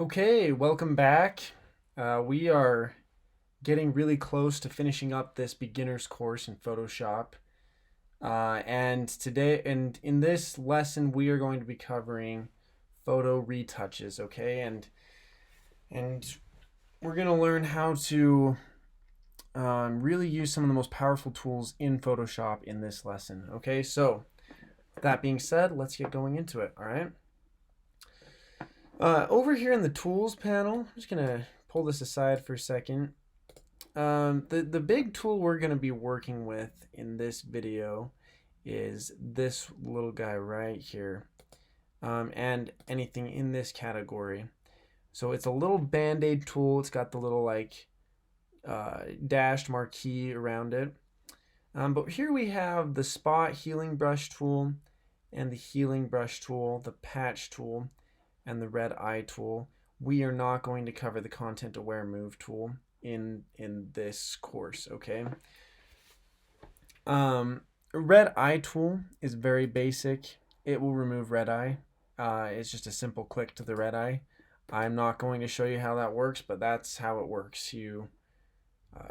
Okay, welcome back. We are getting really close to finishing up this beginner's course in Photoshop. And in this lesson, we are going to be covering photo retouches. Okay, and we're going to learn how to really use some of the most powerful tools in Photoshop in this lesson. Okay, so that being said, let's get going into it. All right. Over here in the tools panel, I'm just gonna pull this aside for a second. The big tool we're gonna be working with in this video is this little guy right here, and anything in this category. So it's a little band-aid tool. It's got the little like dashed marquee around it. But here we have the spot healing brush tool and the healing brush tool, the patch tool, and the red eye tool. We are not going to cover the content aware move tool in this course, okay? Red eye tool is very basic. It will remove red eye. It's just a simple click to the red eye. I'm not going to show you how that works, but that's how it works. You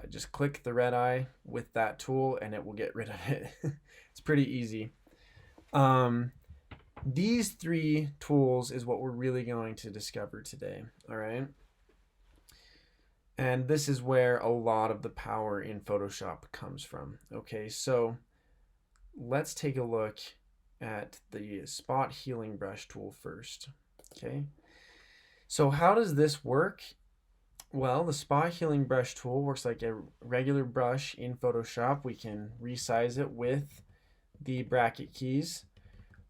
just click the red eye with that tool and it will get rid of it. It's pretty easy. These three tools is what we're really going to discover today, all right? And this is where a lot of the power in Photoshop comes from. Okay, so let's take a look at the spot healing brush tool first, okay? So how does this work? Well, the spot healing brush tool works like a regular brush in Photoshop. We can resize it with the bracket keys.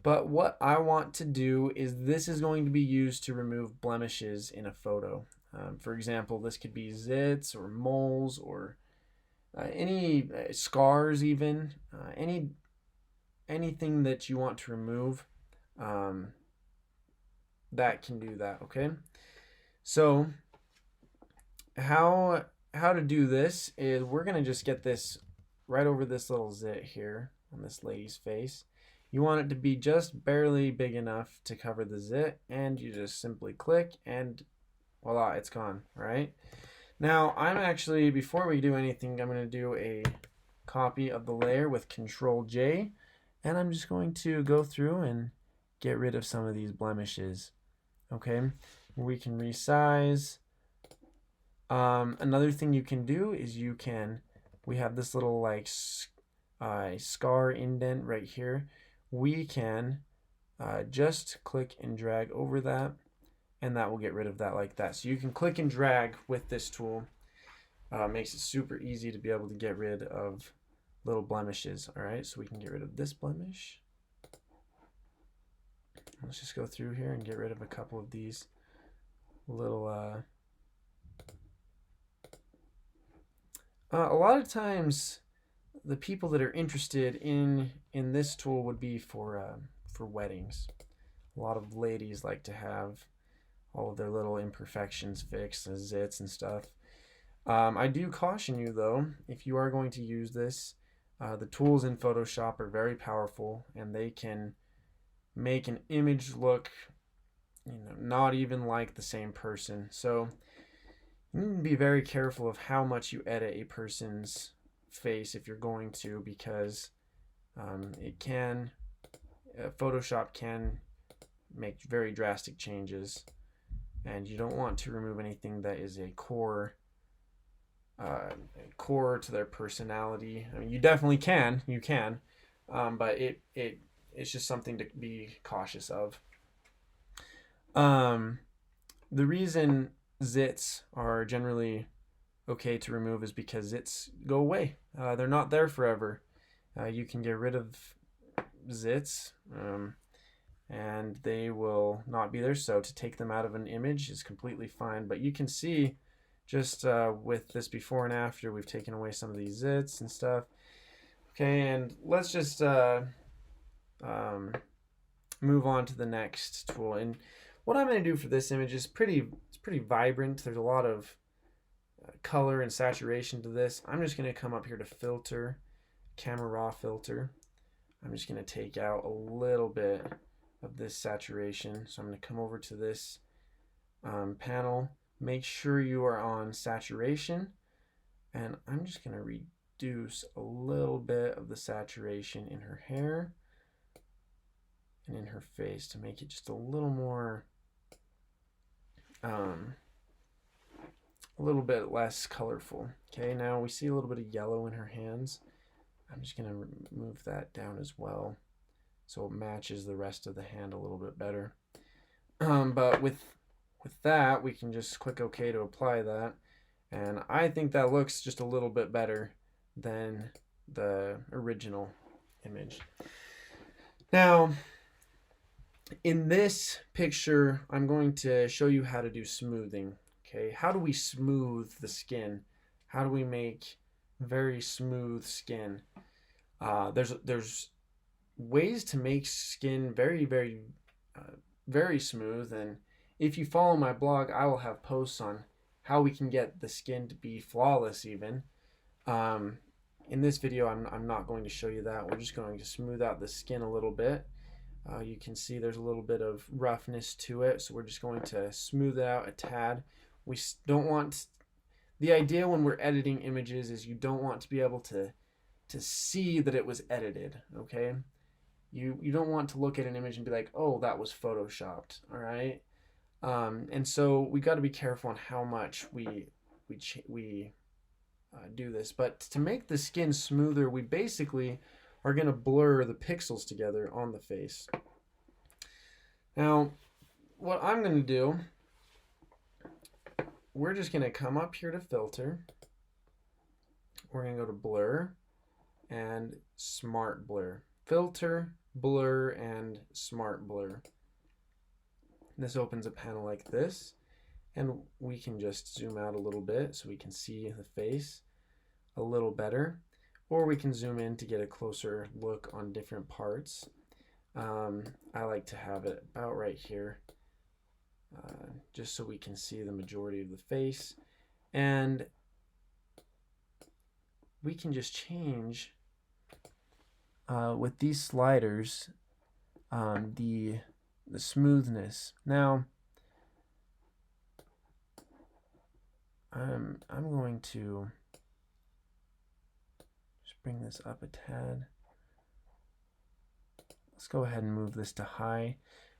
But what I want to do is this is going to be used to remove blemishes in a photo. For example, this could be zits or moles or any scars even, anything that you want to remove, that can do that, okay? So how to do this is we're going to just get this right over this little zit here on this lady's face. You want it to be just barely big enough to cover the zit, and you just simply click and voila, it's gone, right? Now, before we do anything, I'm going to do a copy of the layer with Control J, and I'm just going to go through and get rid of some of these blemishes, okay? We can resize. Another thing you can do is we have this little like scar indent right here. We can just click and drag over that, and that will get rid of that like that. So you can click and drag with this tool. Makes it super easy to be able to get rid of little blemishes. All right, so we can get rid of this blemish. Let's just go through here and get rid of a couple of these little a lot of times the people that are interested in this tool would be for weddings. A lot of ladies like to have all of their little imperfections fixed, zits and stuff. I do caution you though, if you are going to use this, the tools in Photoshop are very powerful and they can make an image look, not even like the same person. So you need to be very careful of how much you edit a person's face if you're going to, because Photoshop can make very drastic changes, and you don't want to remove anything that is a core to their personality. I mean, you definitely can, but it's just something to be cautious of. The reason zits are generally okay to remove is because zits go away. They're not there forever. You can get rid of zits, and they will not be there. So to take them out of an image is completely fine. But you can see just with this before and after, we've taken away some of these zits and stuff. Okay, and let's just move on to the next tool. And what I'm going to do for this image is pretty vibrant. There's a lot of color and saturation to this. I'm just going to come up here to filter, camera raw filter. I'm just going to take out a little bit of this saturation. So I'm going to come over to this panel, make sure you are on saturation, and I'm just going to reduce a little bit of the saturation in her hair and in her face to make it just a little more, a little bit less colorful. Okay, now we see a little bit of yellow in her hands. I'm just going to move that down as well so it matches the rest of the hand a little bit better. But with that, we can just click OK to apply that. And I think that looks just a little bit better than the original image. Now, in this picture, I'm going to show you how to do smoothing. Okay, how do we smooth the skin? How do we make very smooth skin? There's ways to make skin very smooth, and if you follow my blog, I will have posts on how we can get the skin to be flawless even. In this video, I'm not going to show you that. We're just going to smooth out the skin a little bit. You can see there's a little bit of roughness to it, so we're just going to smooth it out a tad. We don't want, the idea when we're editing images is you don't want to be able to see that it was edited, okay? You don't want to look at an image and be like, oh, that was photoshopped, all right? And so we got to be careful on how much we do this. But to make the skin smoother, we basically are going to blur the pixels together on the face. Now, what I'm going to do, we're just going to come up here to filter. We're going to go to blur and smart blur. Filter, blur, and smart blur. This opens a panel like this, and we can just zoom out a little bit so we can see the face a little better, or we can zoom in to get a closer look on different parts. I like to have it about right here, just so we can see the majority of the face, and we can just change with these sliders the smoothness. Now I'm going to just bring this up a tad. Let's go ahead and move this to high.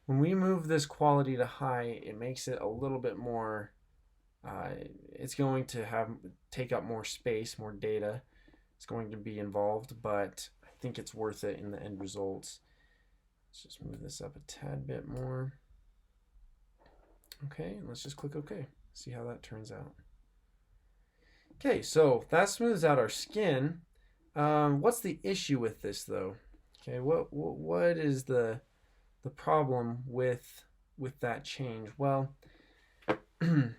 When we move this quality to high, it makes it a little bit more, it's going to take up more space, more data. It's going to be involved, but I think it's worth it in the end results. Let's just move this up a tad bit more. Okay, and let's just click OK. See how that turns out. Okay, so that smooths out our skin. What's the issue with this though? Okay, what is the problem with that change? Well, the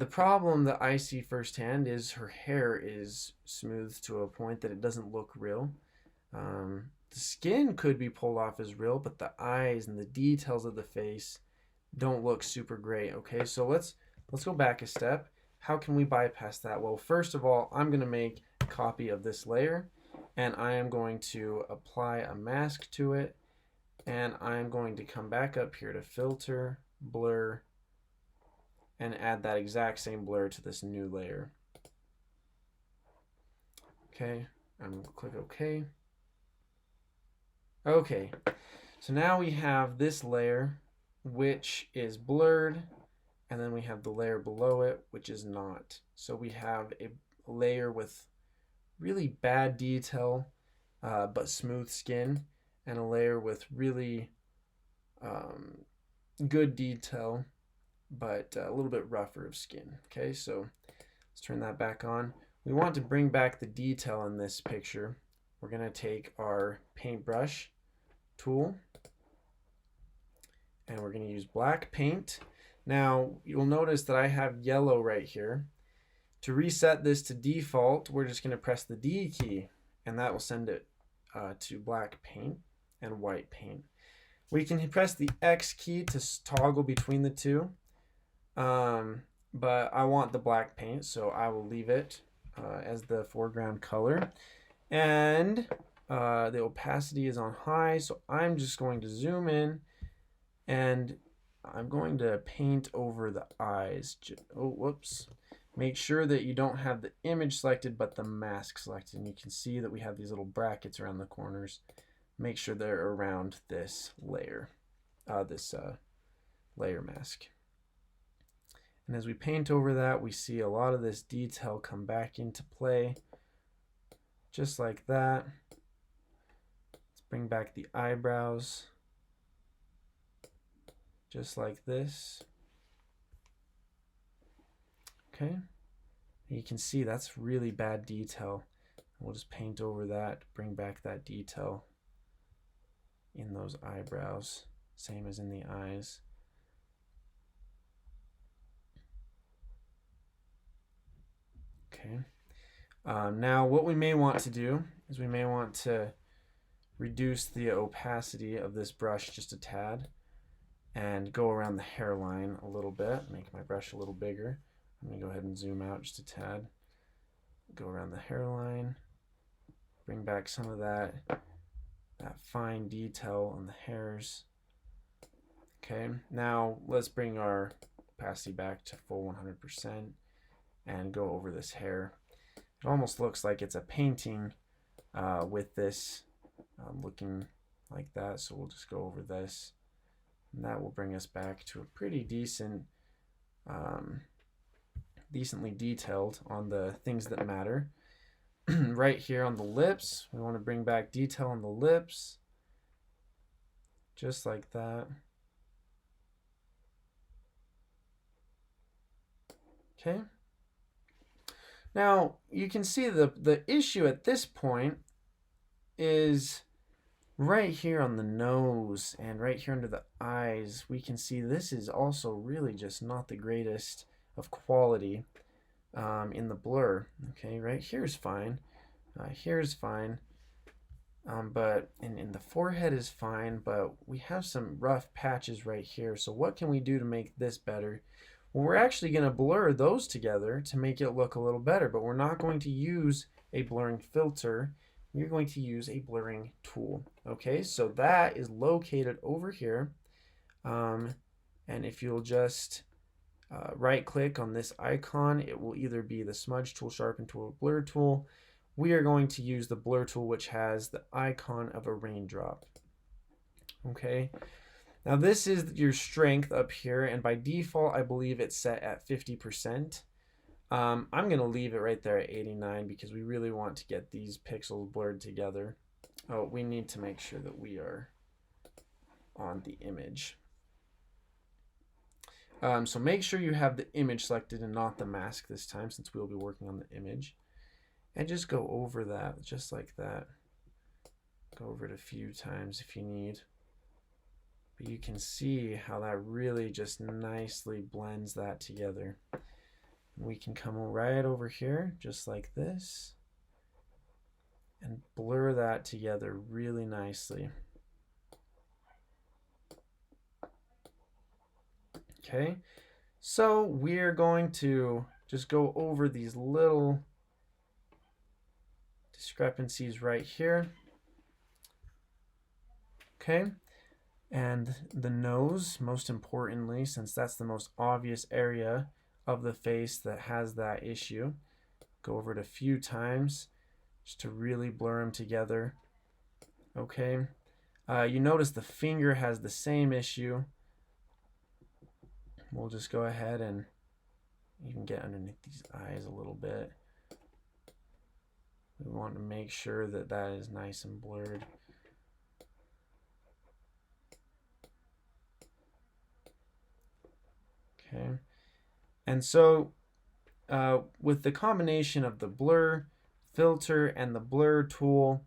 problem that I see firsthand is her hair is smooth to a point that it doesn't look real. The skin could be pulled off as real, but the eyes and the details of the face don't look super great. Okay, so let's go back a step. How can we bypass that? Well, first of all, I'm going to make a copy of this layer, and I am going to apply a mask to it, and I'm going to come back up here to filter, blur, and add that exact same blur to this new layer. Okay, I'm going to click OK. Okay, so now we have this layer which is blurred, and then we have the layer below it which is not. So we have a layer with really bad detail but smooth skin, and a layer with really good detail but a little bit rougher of skin. Okay, so let's turn that back on. We want to bring back the detail in this picture. We're going to take our paintbrush tool, and we're going to use black paint. Now you'll notice that I have yellow right here. To reset this to default, we're just going to press the D key, and that will send it to black paint and white paint. We can press the X key to toggle between the two, but I want the black paint, so I will leave it as the foreground color. And the opacity is on high, so I'm just going to zoom in, and I'm going to paint over the eyes. Oh, whoops. Make sure that you don't have the image selected, but the mask selected. And you can see that we have these little brackets around the corners. Make sure they're around this layer, layer mask. And as we paint over that, we see a lot of this detail come back into play, just like that. Let's bring back the eyebrows, just like this. Okay, you can see that's really bad detail. We'll just paint over that, bring back that detail in those eyebrows, same as in the eyes. Okay. Now what we may want to do is we may want to reduce the opacity of this brush just a tad and go around the hairline a little bit, make my brush a little bigger. I'm going to go ahead and zoom out just a tad, go around the hairline, bring back some of that fine detail on the hairs. Okay, now let's bring our opacity back to full 100% and go over this hair. It almost looks like it's a painting with this looking like that, so we'll just go over this, and that will bring us back to a pretty decent, decently detailed on the things that matter. Right here on the lips, we want to bring back detail on the lips, just like that. Okay. Now you can see the issue at this point is right here on the nose and right here under the eyes. We can see this is also really just not the greatest of quality in the blur. Okay, right here is fine, here is fine, but in the forehead is fine, but we have some rough patches right here. So what can we do to make this better? Well, we're actually going to blur those together to make it look a little better, but we're not going to use a blurring filter. We're going to use a blurring tool. Okay, so that is located over here. And if you'll just right click on this icon, it will either be the smudge tool, sharpen tool, or blur tool. We are going to use the blur tool, which has the icon of a raindrop. Okay. Now this is your strength up here, and by default I believe it's set at 50%. I'm going to leave it right there at 89 because we really want to get these pixels blurred together. Oh, we need to make sure that we are on the image. So make sure you have the image selected and not the mask this time, since we'll be working on the image. And just go over that just like that. Go over it a few times if you need. But you can see how that really just nicely blends that together. We can come right over here just like this and blur that together really nicely. Okay, so we're going to just go over these little discrepancies right here. Okay. And the nose, most importantly, since that's the most obvious area of the face that has that issue. Go over it a few times just to really blur them together. Okay. You notice the finger has the same issue. We'll just go ahead and even get underneath these eyes a little bit. We want to make sure that that is nice and blurred. Okay, and so with the combination of the blur filter and the blur tool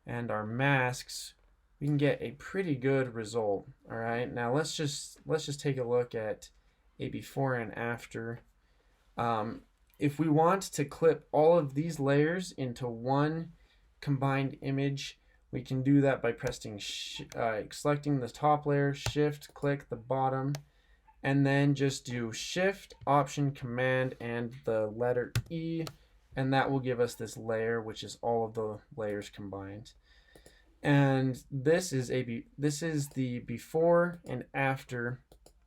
and our masks, we can get a pretty good result. All right, now let's just take a look at a before and after. If we want to clip all of these layers into one combined image, we can do that by pressing selecting the top layer, shift click the bottom, and then just do Shift, Option, Command, and the letter E, and that will give us this layer, which is all of the layers combined. And this is the before and after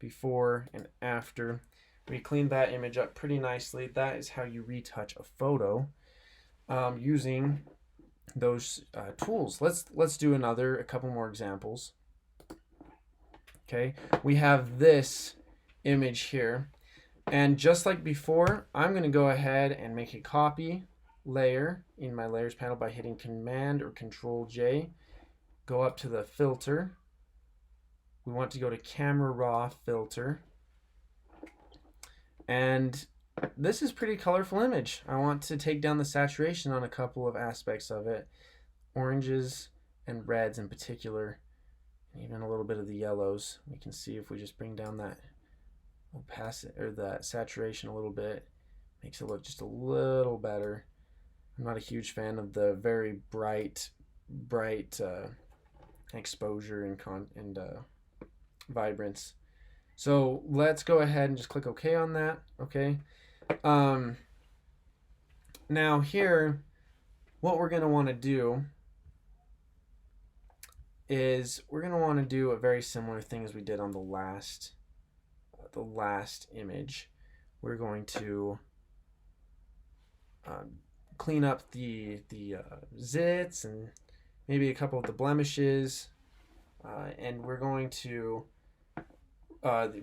before and after. We cleaned that image up pretty nicely. That is how you retouch a photo using those tools. Let's do a couple more examples. Okay, we have this image here, and just like before, I'm going to go ahead and make a copy layer in my layers panel by hitting Command or Control J. Go up to the filter. We want to go to camera raw filter, and this is pretty colorful image. I want to take down the saturation on a couple of aspects of it, oranges and reds in particular, and even a little bit of the yellows. We can see if we just bring down that opacity or that saturation a little bit, makes it look just a little better. I'm not a huge fan of the very bright exposure and vibrance. So let's go ahead and just click OK on that. Okay. Now here, what we're going to want to do is we're going to want to do a very similar thing as we did on the last image. We're going to clean up the zits and maybe a couple of the blemishes, and we're going to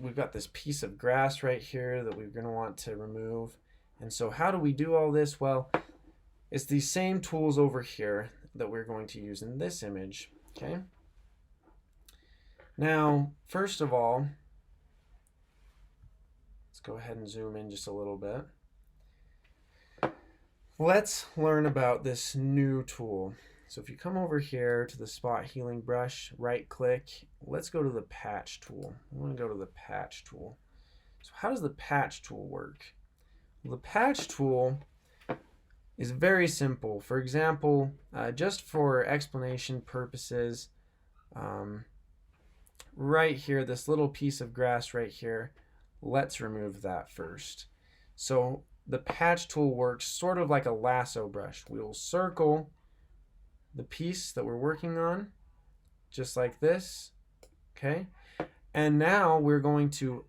we've got this piece of grass right here that we're going to want to remove. And so how do we do all this? Well, it's these same tools over here that we're going to use in this image. Okay, now first of all, let's go ahead and zoom in just a little bit. Let's learn about this new tool. So if you come over here to the spot healing brush, right click, let's go to the patch tool. I want to go to the patch tool. So how does the patch tool work? Well, the patch tool is very simple. For example, just for explanation purposes, right here, this little piece of grass right here, let's remove that first. So the patch tool works sort of like a lasso brush. We'll circle the piece that we're working on, just like this, okay? And now we're going to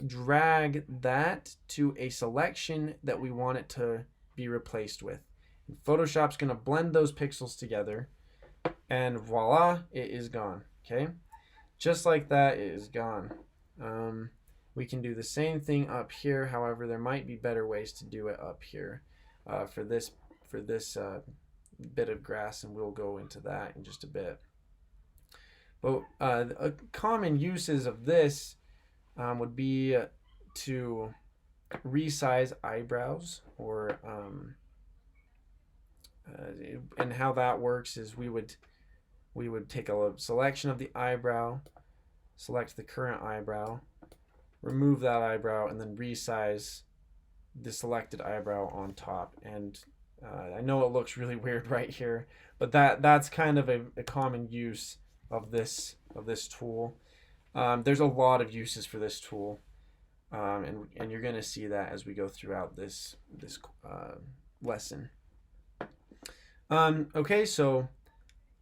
drag that to a selection that we want it to be replaced with. And Photoshop's gonna blend those pixels together, and voila, it is gone, okay? Just like that, it is gone. We can do the same thing up here. However, there might be better ways to do it up here for this bit of grass, and we'll go into that in just a bit. But common uses of this would be to resize eyebrows, or and how that works is we would take a selection of the eyebrow, select the current eyebrow, remove that eyebrow, and then resize the selected eyebrow on top. And I know it looks really weird right here, but that's kind of a common use of this tool. There's a lot of uses for this tool, and you're going to see that as we go throughout this lesson. Okay, so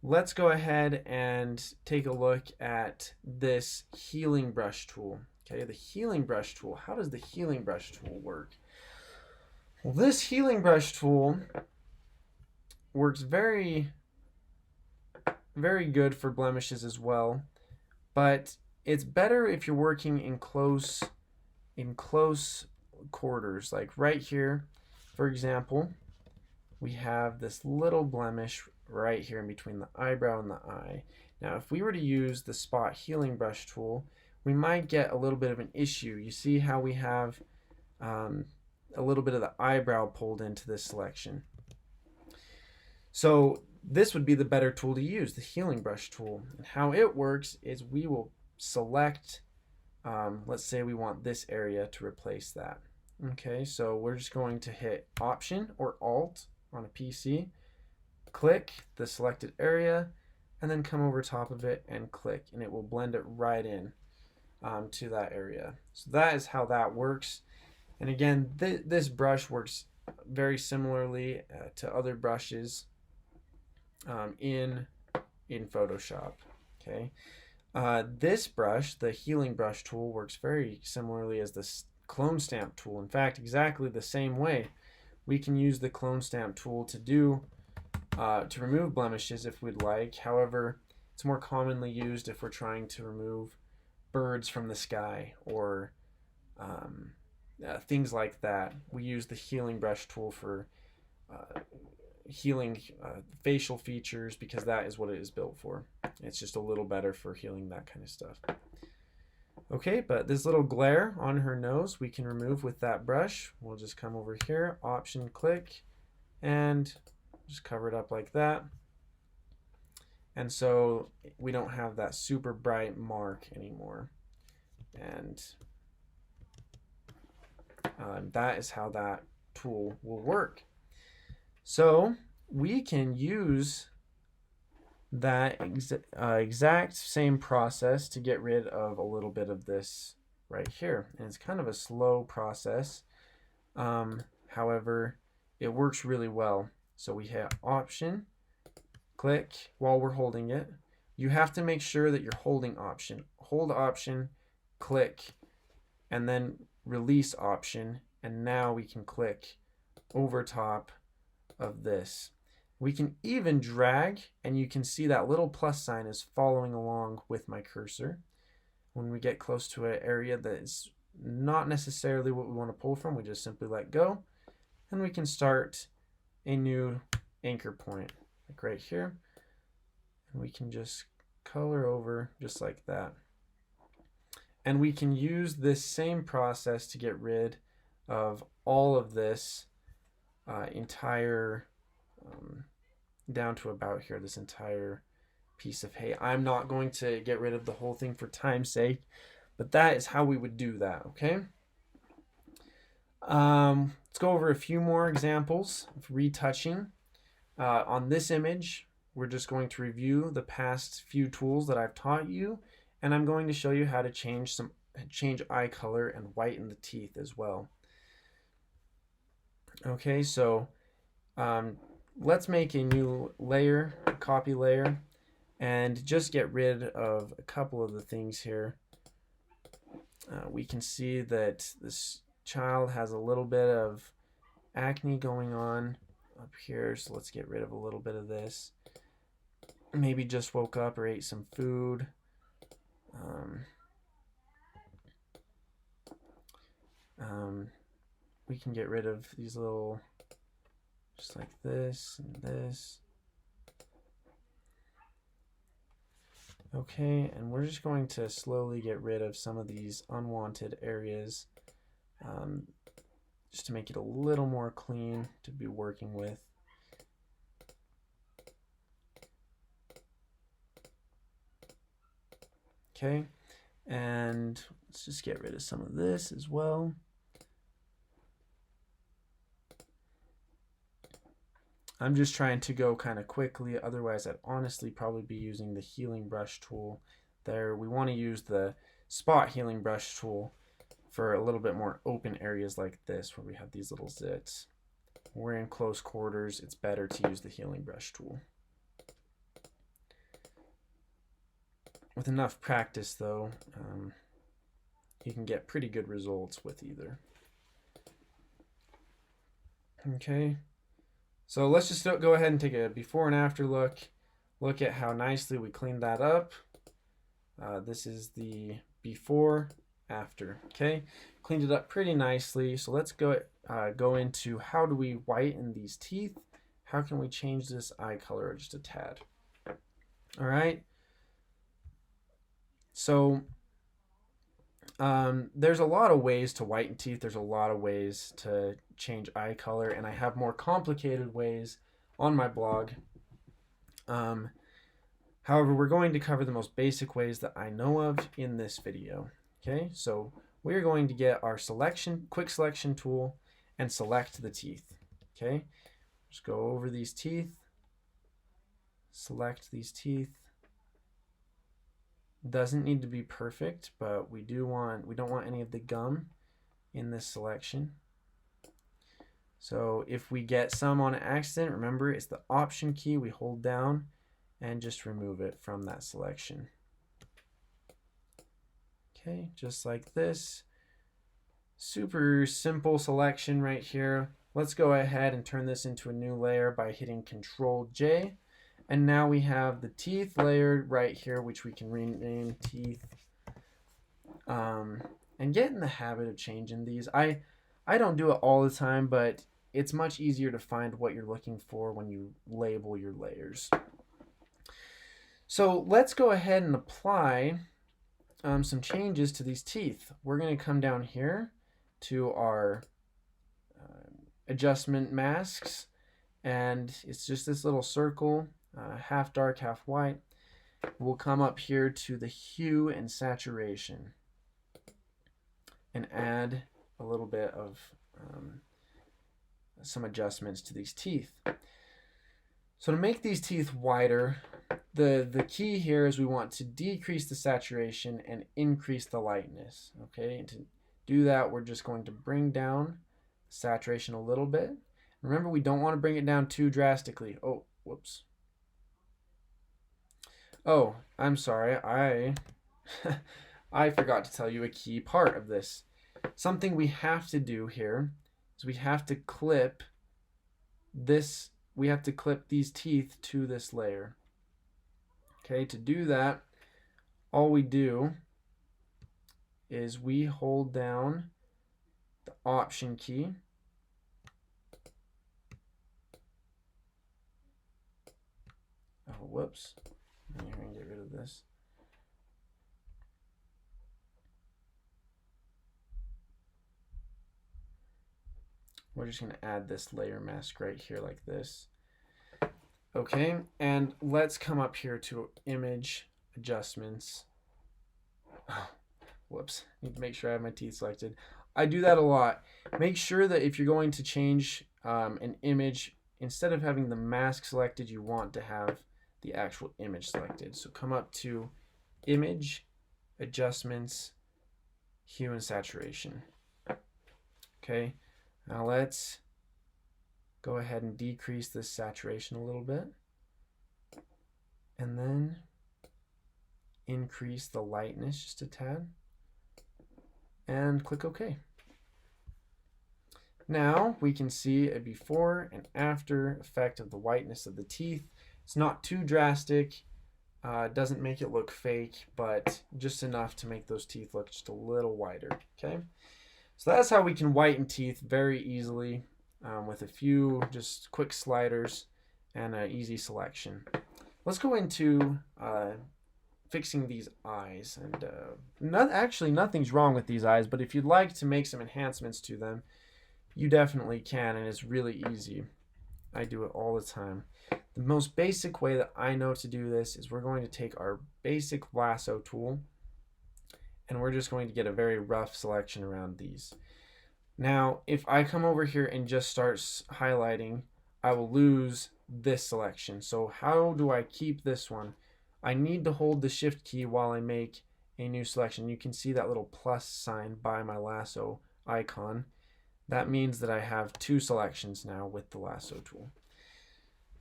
let's go ahead and take a look at this healing brush tool. Okay, the healing brush tool. How does the healing brush tool work? Well, this healing brush tool works very, very good for blemishes as well, but it's better if you're working in close quarters. Like right here, for example, we have this little blemish right here in between the eyebrow and the eye. Now, if we were to use the spot healing brush tool, we might get a little bit of an issue. You see how we have a little bit of the eyebrow pulled into this selection. So this would be the better tool to use, the healing brush tool. And how it works is we will select, let's say we want this area to replace that. Okay, so we're just going to hit Option or Alt on a PC, click the selected area, and then come over top of it and click, and it will blend it right in to that area. So that is how that works. And again, this brush works very similarly to other brushes in Photoshop. Okay, This brush, the healing brush tool, works very similarly as the clone stamp tool. In fact, exactly the same way. We can use the clone stamp tool to remove blemishes if we'd like. However, it's more commonly used if we're trying to remove birds from the sky or things like that. We use the healing brush tool for healing facial features because that is what it is built for. It's just a little better for healing that kind of stuff. Okay, but this little glare on her nose we can remove with that brush. We'll just come over here, option click, and just cover it up like that. And so we don't have that super bright mark anymore. And that is how that tool will work. So we can use that exact same process to get rid of a little bit of this right here. And it's kind of a slow process. However, it works really well. So we hit option, click while we're holding it. You have to make sure that you're holding option. Hold option, click, and then release option. And now we can click over top of this. We can even drag, and you can see that little plus sign is following along with my cursor. When we get close to an area that is not necessarily what we want to pull from, we just simply let go, and we can start a new anchor point, like right here. And we can just color over just like that. And we can use this same process to get rid of all of this entire down to about here, this entire piece of hay. I'm not going to get rid of the whole thing for time's sake, but that is how we would do that, okay? Let's go over a few more examples of retouching. On this image, we're just going to review the past few tools that I've taught you, and I'm going to show you how to change eye color and whiten the teeth as well. Okay, so let's make a new layer, a copy layer, and just get rid of a couple of the things here. We can see that this child has a little bit of acne going on up here, so let's get rid of a little bit of this. Maybe just woke up or ate some food. We can get rid of these little, just like this and this. Okay, and we're just going to slowly get rid of some of these unwanted areas just to make it a little more clean to be working with. Okay, and let's just get rid of some of this as well. I'm just trying to go kind of quickly, otherwise I'd honestly probably be using the healing brush tool there. We want to use the spot healing brush tool for a little bit more open areas like this where we have these little zits. When we're in close quarters, it's better to use the healing brush tool. With enough practice though, you can get pretty good results with either. Okay. So let's just go ahead and take a before and after look. Look at how nicely we cleaned that up. This is the before, after. Okay, cleaned it up pretty nicely. So let's go into how do we whiten these teeth? How can we change this eye color just a tad? All right. So there's a lot of ways to whiten teeth. There's a lot of ways to change eye color, and I have more complicated ways on my blog. However, we're going to cover the most basic ways that I know of in this video. Okay, so we're going to get our quick selection tool and select the teeth. Okay, just go over these teeth, select these teeth. Doesn't need to be perfect, but we don't want any of the gum in this selection. So if we get some on accident, remember it's the option key we hold down and just remove it from that selection. Okay, just like this. Super simple selection right here. Let's go ahead and turn this into a new layer by hitting Control J. And now we have the teeth layered right here, which we can rename teeth. And get in the habit of changing these. I don't do it all the time, but it's much easier to find what you're looking for when you label your layers. So let's go ahead and apply some changes to these teeth. We're going to come down here to our adjustment masks, and it's just this little circle, half dark, half white. We'll come up here to the hue and saturation and add a little bit of some adjustments to these teeth. So to make these teeth wider, the key here is we want to decrease the saturation and increase the lightness. Okay, and to do that, we're just going to bring down the saturation a little bit. Remember, we don't want to bring it down too drastically. Oh, whoops. Oh, I'm sorry. I forgot to tell you a key part of this. Something we have to do here is we have to clip this. We have to clip these teeth to this layer. Okay, to do that, all we do is we hold down the Option key. Oh, whoops. I'm going to get rid of this. We're just going to add this layer mask right here like this. Okay, and let's come up here to Image Adjustments. Oh, whoops, need to make sure I have my teeth selected. I do that a lot. Make sure that if you're going to change an image, instead of having the mask selected, you want to have the actual image selected. So come up to Image Adjustments, Hue and Saturation. Okay, now let's go ahead and decrease this saturation a little bit, and then increase the lightness just a tad, and click OK. Now we can see a before and after effect of the whiteness of the teeth. It's not too drastic, doesn't make it look fake, but just enough to make those teeth look just a little whiter. Okay, so that's how we can whiten teeth very easily with a few just quick sliders and an easy selection. Let's go into fixing these eyes. And actually nothing's wrong with these eyes, but if you'd like to make some enhancements to them, you definitely can, and it's really easy. I do it all the time. The most basic way that I know to do this is we're going to take our basic lasso tool, and we're just going to get a very rough selection around these. Now, if I come over here and just start highlighting, I will lose this selection. So how do I keep this one? I need to hold the Shift key while I make a new selection. You can see that little plus sign by my lasso icon. That means that I have two selections now with the lasso tool.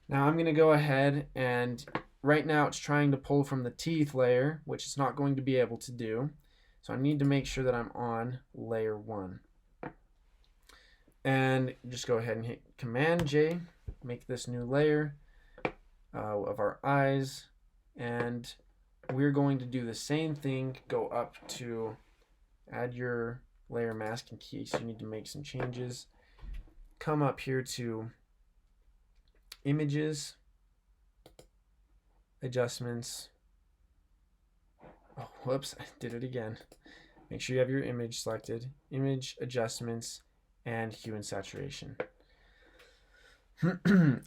Now I'm going to go ahead, and right now it's trying to pull from the teeth layer, which it's not going to be able to do. So I need to make sure that I'm on layer 1. And just go ahead and hit Command J, make this new layer of our eyes, and we're going to do the same thing. Go up to add your layer mask in case you need to make some changes. Come up here to Images, Adjustments. Oh, whoops, I did it again. Make sure you have your image selected. Image, Adjustments, and Hue and Saturation.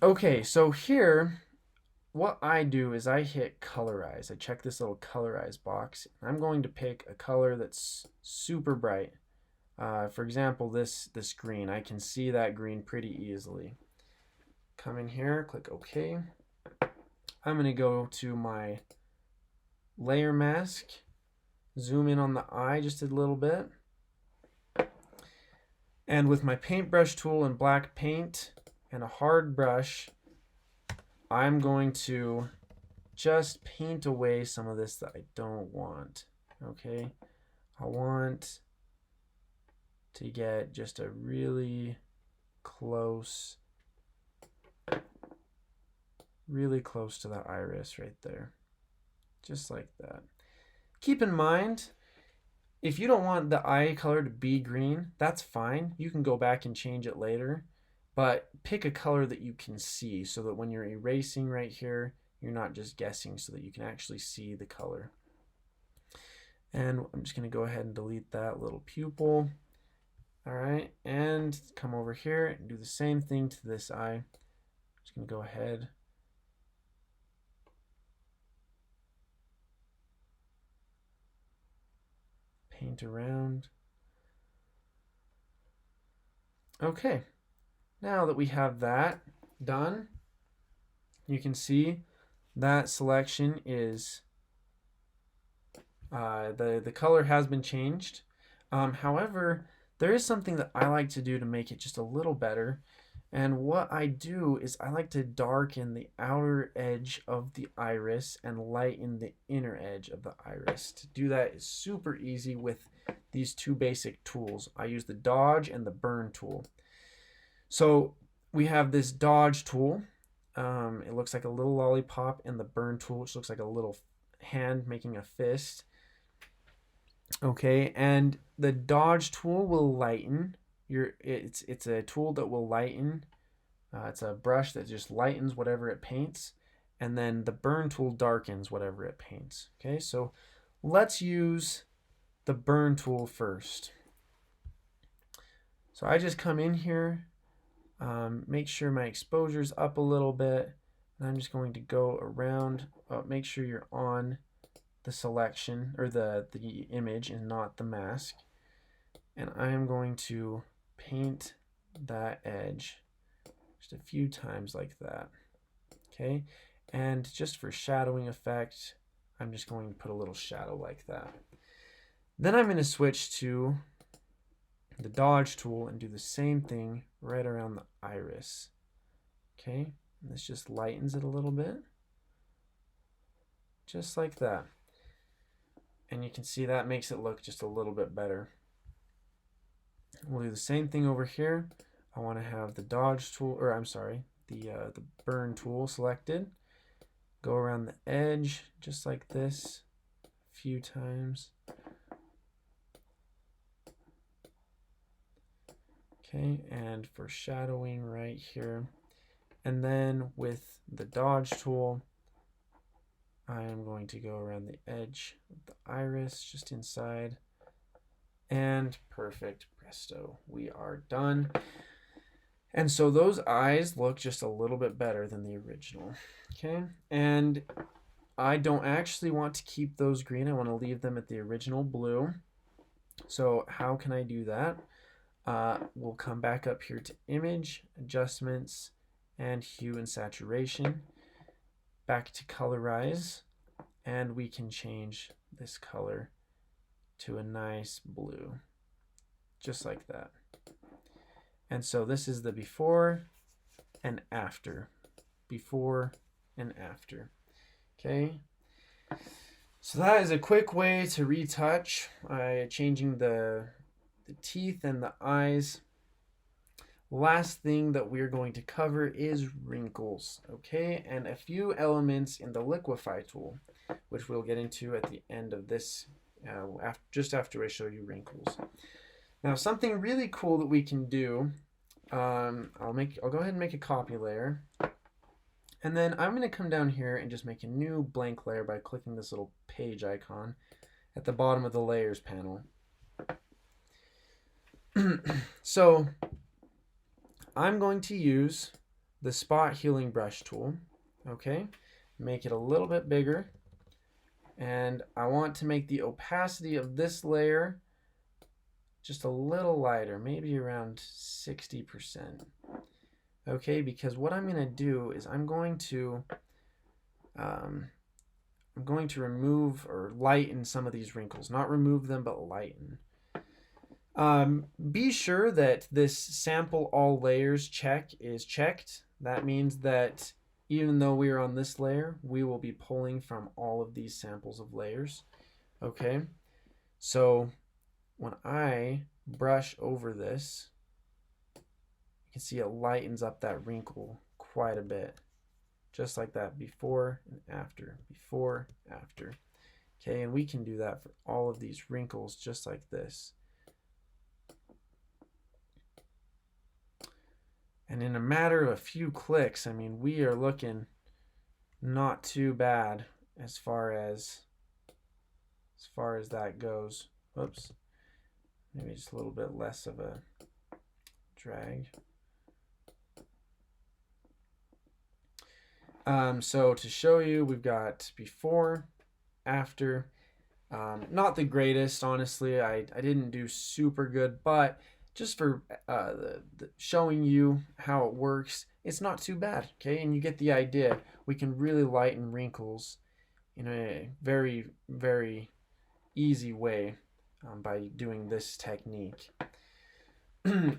Okay, so here, what I do is I hit Colorize. I check this little Colorize box. I'm going to pick a color that's super bright. For example, this green. I can see that green pretty easily. Come in here, click OK. I'm going to go to my layer mask, zoom in on the eye just a little bit. And with my paintbrush tool and black paint and a hard brush, I'm going to just paint away some of this that I don't want. Okay, I want to get just a really close to the iris right there. Just like that. Keep in mind, if you don't want the eye color to be green, that's fine. You can go back and change it later. But pick a color that you can see so that when you're erasing right here, you're not just guessing, so that you can actually see the color. And I'm just going to go ahead and delete that little pupil. All right, and come over here and do the same thing to this eye. I'm just going to go ahead. Paint around. Okay, now that we have that done, you can see that selection is the color has been changed. However, there is something that I like to do to make it just a little better. And what I do is I like to darken the outer edge of the iris and lighten the inner edge of the iris. To do that is super easy with these two basic tools. I use the dodge and the burn tool. So we have this dodge tool. It looks like a little lollipop, and the burn tool, which looks like a little hand making a fist. Okay, and the dodge tool will lighten it's a tool that will lighten. It's a brush that just lightens whatever it paints, and then the burn tool darkens whatever it paints. Okay, so let's use the burn tool first. So I just come in here, make sure my exposure's up a little bit, and I'm just going to go around. Make sure you're on the selection or the image and not the mask, and I am going to paint that edge just a few times like that. Okay, and just for shadowing effect, I'm just going to put a little shadow like that. Then I'm going to switch to the dodge tool and do the same thing right around the iris. Okay, and this just lightens it a little bit, just like that. And you can see that makes it look just a little bit better. We'll do the same thing over here. I want to have the dodge tool, or I'm sorry, the burn tool selected. Go around the edge just like this a few times. Okay, and for shadowing right here. And then with the dodge tool, I am going to go around the edge of the iris, just inside. And perfect, presto, we are done. And so those eyes look just a little bit better than the original. Okay, and I don't actually want to keep those green. I want to leave them at the original blue. So how can I do that? We'll come back up here to Image, Adjustments, and Hue and Saturation. Back to Colorize, and we can change this color to a nice blue, just like that. And so this is the before and after. Before and after. Okay. So that is a quick way to retouch, changing the teeth and the eyes. Last thing that we're going to cover is wrinkles, okay, and a few elements in the liquify tool, which we'll get into at the end of this, just after I show you wrinkles. Now, something really cool that we can do, I'll go ahead and make a copy layer, and then I'm going to come down here and just make a new blank layer by clicking this little page icon at the bottom of the layers panel. So I'm going to use the spot healing brush tool, okay, make it a little bit bigger, and I want to make the opacity of this layer just a little lighter, maybe around 60%, okay, because what I'm going to do is I'm going to remove or lighten some of these wrinkles, not remove them, but lighten. Be sure that this sample all layers check is checked. That means that even though we are on this layer, we will be pulling from all of these samples of layers. Okay, so when I brush over this, you can see it lightens up that wrinkle quite a bit. Just like that, before and after, before, after. Okay, and we can do that for all of these wrinkles just like this. And in a matter of a few clicks, I mean, we are looking not too bad as far as that goes. Oops. Maybe just a little bit less of a drag. So to show you, we've got before, after. Not the greatest, honestly. I didn't do super good, but just for showing you how it works, it's not too bad, okay? And you get the idea. We can really lighten wrinkles in a very, very easy way by doing this technique.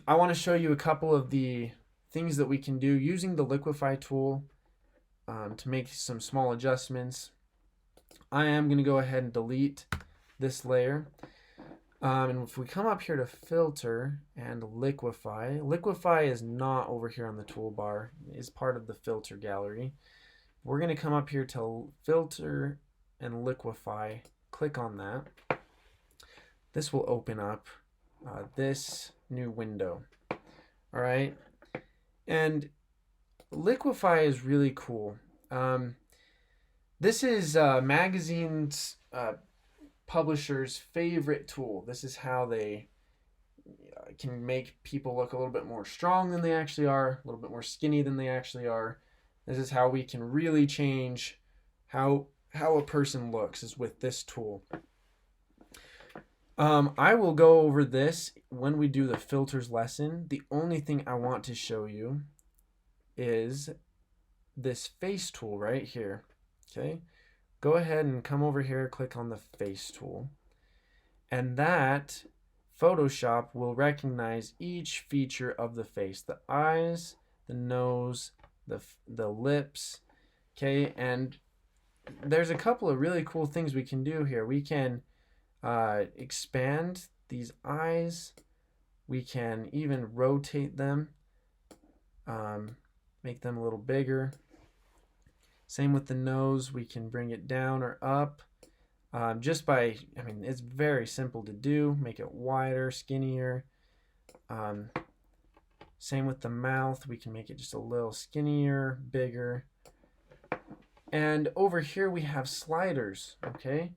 I want to show you a couple of the things that we can do using the liquify tool to make some small adjustments. I am going to go ahead and delete this layer. And if we come up here to filter and liquify, liquify is not over here on the toolbar, it is part of the filter gallery. We're going to come up here to filter and liquify, click on that. This will open up this new window. All right. And liquify is really cool. This is magazine's publisher's favorite tool. This is how they can make people look a little bit more strong than they actually are, a little bit more skinny than they actually are. This is how we can really change how a person looks, is with this tool. I will go over this when we do the filters lesson. The only thing I want to show you is this face tool right here. Okay, go ahead and come over here, click on the face tool, and that Photoshop will recognize each feature of the face: the eyes, the nose, the lips. Okay, and there's a couple of really cool things we can do here. We can expand these eyes. We can even rotate them, make them a little bigger. Same with the nose. We can bring it down or up just by, I mean, it's very simple to do. Make it wider, skinnier. Same with the mouth. We can make it just a little skinnier, bigger. And over here we have sliders, okay?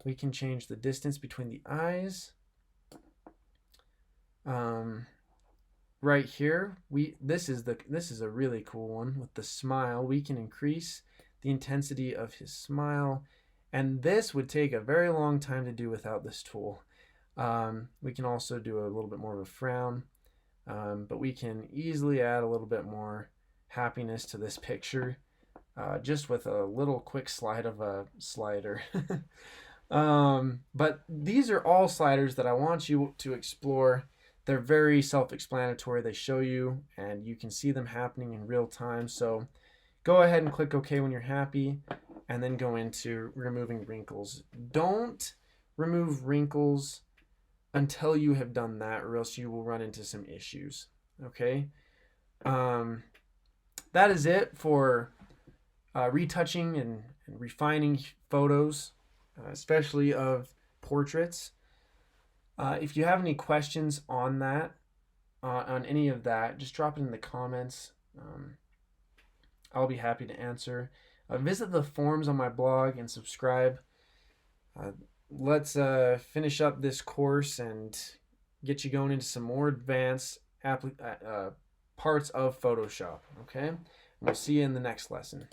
We can change the distance between the eyes. Right here, this is a really cool one with the smile. We can increase the intensity of his smile, and this would take a very long time to do without this tool. We can also do a little bit more of a frown, but we can easily add a little bit more happiness to this picture just with a little quick slide of a slider. But these are all sliders that I want you to explore. They're very self-explanatory. They show you, and you can see them happening in real time. So go ahead and click OK when you're happy, and then go into removing wrinkles. Don't remove wrinkles until you have done that, or else you will run into some issues. Okay? That is it for retouching and refining photos, especially of portraits. If you have any questions on that, on any of that, just drop it in the comments. I'll be happy to answer. Visit the forums on my blog and subscribe. Let's finish up this course and get you going into some more advanced parts of Photoshop. Okay? And we'll see you in the next lesson.